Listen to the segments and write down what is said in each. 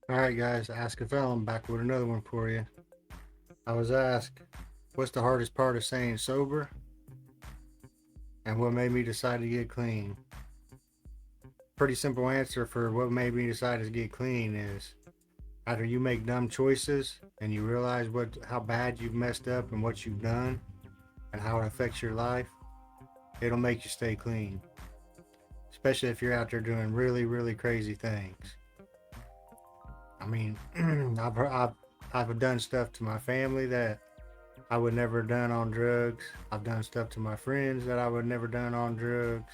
Alright guys, Ask a Felon back with another one for you. I was asked, what's the hardest part of staying sober and what made me decide to get clean? Pretty simple answer for what made me decide to get clean is after you make dumb choices and you realize how bad you've messed up and what you've done and how it affects your life, it'll make you stay clean. Especially if you're out there doing really, really crazy things. I mean, I've done stuff to my family that I would never have done on drugs. I've done stuff to my friends that I would never done on drugs.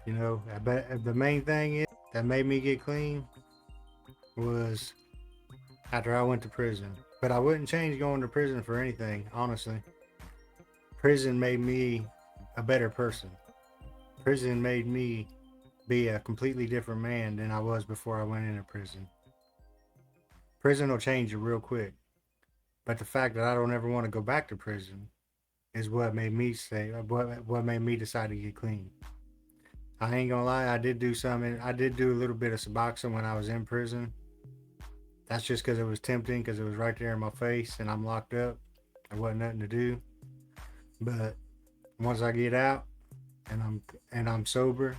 But the main thing is that made me get clean was after I went to prison. But I wouldn't change going to prison for anything, honestly. Prison made me a better person. Prison made me be a completely different man than I was before I went into prison. Prison will change you real quick. But the fact that I don't ever want to go back to prison is what made me say what made me decide to get clean. I ain't gonna lie, I did do something. I did do a little bit of Suboxone when I was in prison. That's just because it was tempting, because it was right there in my face, and I'm locked up. There wasn't nothing to do. But once I get out and I'm sober,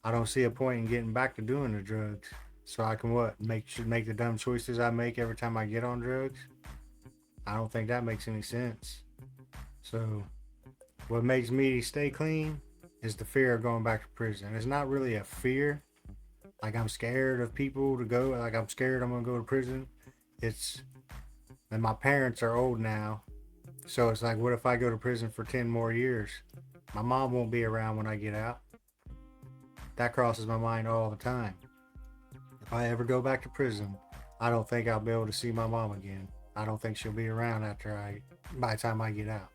I don't see a point in getting back to doing the drugs. So I can make the dumb choices I make every time I get on drugs. I don't think that makes any sense. So what makes me stay clean is the fear of going back to prison. It's not really a fear. Like I'm scared of people to go. Like I'm scared I'm gonna go to prison. It's and my parents are old now, so it's like, what if I go to prison for 10 more years? My mom won't be around when I get out. That crosses my mind all the time. If I ever go back to prison, I don't think I'll be able to see my mom again. I don't think she'll be around by the time I get out.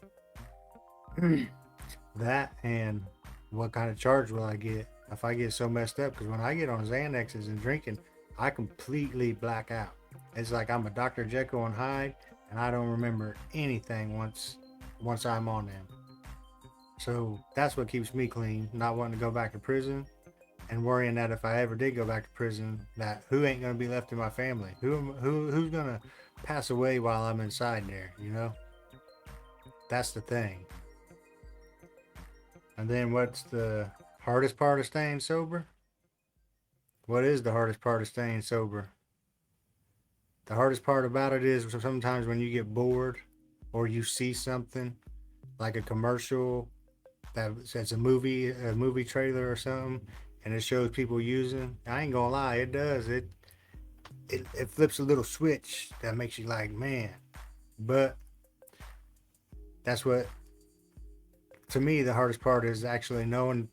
That and what kind of charge will I get if I get so messed up? Because when I get on Xanaxes and drinking, I completely black out. It's like I'm a Dr. Jekyll and Hyde, and I don't remember anything once I'm on them. So that's what keeps me clean, not wanting to go back to prison and worrying that if I ever did go back to prison, that who ain't gonna be left in my family? Who's gonna pass away while I'm inside there? That's the thing. And then what's the hardest part of staying sober? What is the hardest part of staying sober? The hardest part about it is sometimes when you get bored or you see something like a commercial that says a movie trailer or something, and it shows people using. I ain't gonna lie, it does. It flips a little switch that makes you like, man. But that's what to me the hardest part is actually knowing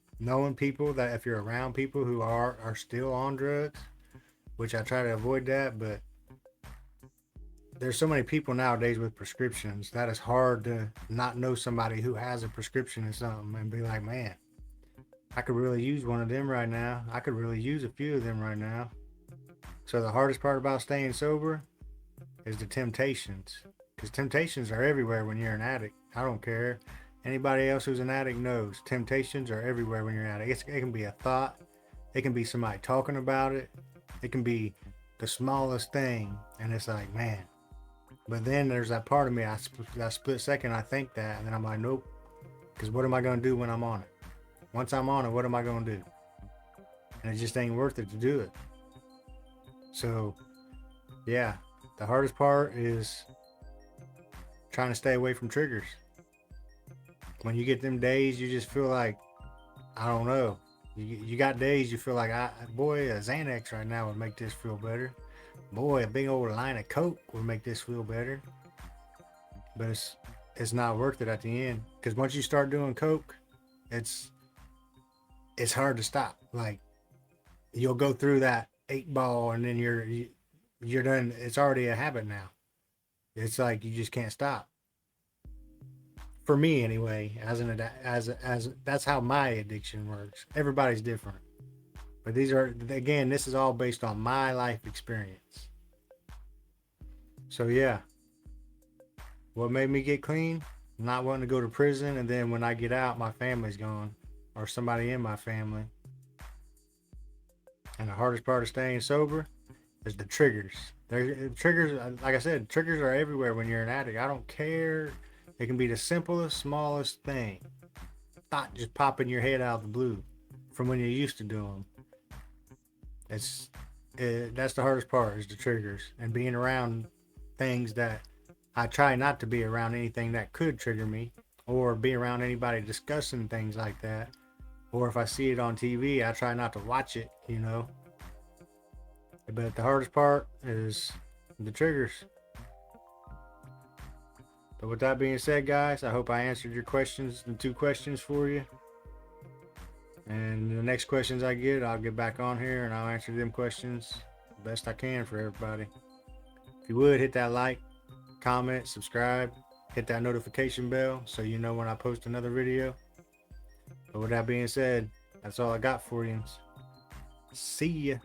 people that if you're around people who are still on drugs, which I try to avoid that, but there's so many people nowadays with prescriptions that it's hard to not know somebody who has a prescription or something and be like, man, I could really use one of them right now. I could really use a few of them right now. So the hardest part about staying sober is the temptations. Because temptations are everywhere when you're an addict. I don't care. Anybody else who's an addict knows temptations are everywhere when you're an addict. It can be a thought, it can be somebody talking about it, it can be the smallest thing. And it's like, man. But then there's that part of me, that split second, I think that, and then I'm like, nope. Because what am I going to do when I'm on it? Once I'm on it, what am I going to do? And it just ain't worth it to do it. So, yeah, the hardest part is trying to stay away from triggers. When you get them days, you just feel like, I don't know. You got days you feel like, boy, a Xanax right now would make this feel better. Boy, a big old line of Coke would make this feel better. But it's not worth it at the end. Because once you start doing Coke, it's it's hard to stop. Like you'll go through that 8 ball and then you're done. It's already a habit now. It's like you just can't stop. For me, anyway, as that's how my addiction works. Everybody's different, but this is all based on my life experience. So yeah, what made me get clean? Not wanting to go to prison, and then when I get out, my family's gone, or somebody in my family. And the hardest part of staying sober is the triggers. Triggers, like I said, triggers are everywhere when you're an addict. I don't care. It can be the simplest, smallest thing. Thought just popping your head out of the blue from when you're used to doing. It's that's the hardest part is the triggers and being around things that I try not to be around anything that could trigger me or be around anybody discussing things like that. Or if I see it on TV, I try not to watch it, you know. But the hardest part is the triggers. But with that being said, guys, I hope I answered your questions, the 2 questions for you. And the next questions I get, I'll get back on here and I'll answer them questions the best I can for everybody. If you would, hit that like, comment, subscribe, hit that notification bell so you know when I post another video. But with that being said, that's all I got for you. See ya.